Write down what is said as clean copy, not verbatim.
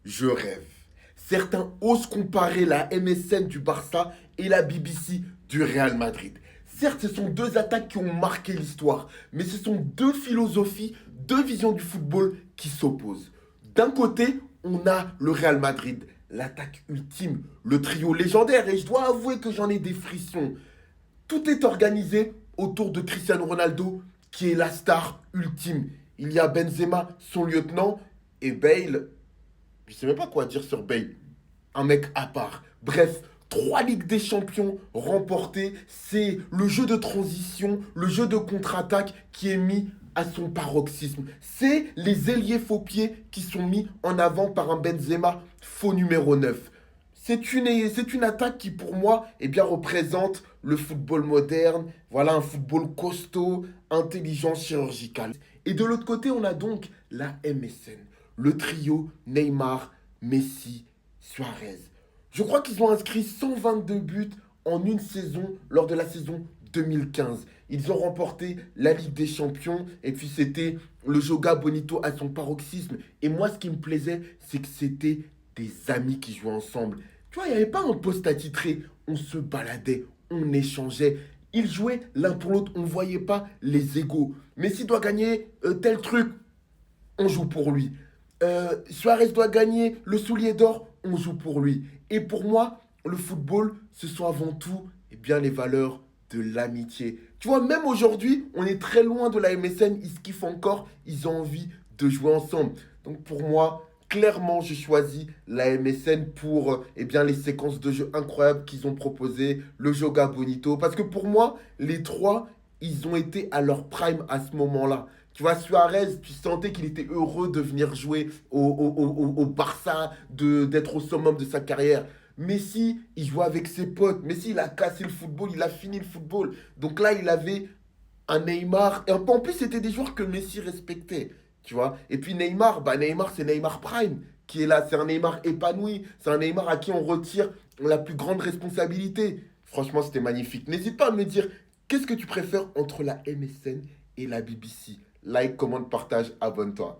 Je rêve. Certains osent comparer la MSN du Barça et la BBC du Real Madrid. Certes, ce sont deux attaques qui ont marqué l'histoire, mais ce sont deux philosophies, deux visions du football qui s'opposent. D'un côté, on a le Real Madrid, l'attaque ultime, le trio légendaire, et je dois avouer que j'en ai des frissons. Tout est organisé autour de Cristiano Ronaldo, qui est la star ultime. Il y a Benzema, son lieutenant, et Bale. Je sais même pas quoi dire sur Bale. Un mec à part. Bref, trois Ligues des Champions remportées. C'est le jeu de transition, le jeu de contre-attaque qui est mis à son paroxysme. C'est les ailiers faux-pieds qui sont mis en avant par un Benzema faux numéro 9. C'est une attaque qui, pour moi, eh bien, représente le football moderne. Voilà, un football costaud, intelligent, chirurgical. Et de l'autre côté, on a donc la MSN, le trio Neymar, Messi, Suarez. Je crois qu'ils ont inscrit 122 buts en une saison lors de la saison 2015. Ils ont remporté la Ligue des Champions et puis c'était le Joga Bonito à son paroxysme. Et moi, ce qui me plaisait, c'est que c'était des amis qui jouaient ensemble. Tu vois, il n'y avait pas un poste attitré. On se baladait, on échangeait. Ils jouaient l'un pour l'autre, on ne voyait pas les égaux. Messi doit gagner tel truc, on joue pour lui. Suarez doit gagner le soulier d'or, on joue pour lui. Et pour moi, le football, ce sont avant tout eh bien, les valeurs de l'amitié. Tu vois, même aujourd'hui, on est très loin de la MSN, ils se kiffent encore, ils ont envie de jouer ensemble. Donc pour moi, clairement, je choisis la MSN pour eh bien, les séquences de jeu incroyables qu'ils ont proposées, le Joga Bonito. Parce que pour moi, les trois, ils ont été à leur prime à ce moment-là. Tu vois, Suarez, tu sentais qu'il était heureux de venir jouer au Barça, d'être au summum de sa carrière. Messi, il jouait avec ses potes. Messi, il a cassé le football, il a fini le football. Donc là, il avait un Neymar. Et en plus, c'était des joueurs que Messi respectait. Tu vois. Et puis Neymar, bah Neymar, c'est Neymar Prime qui est là. C'est un Neymar épanoui. C'est un Neymar à qui on retire la plus grande responsabilité. Franchement, c'était magnifique. N'hésite pas à me dire, qu'est-ce que tu préfères entre la MSN et la BBC? Like, commente, partage, abonne-toi.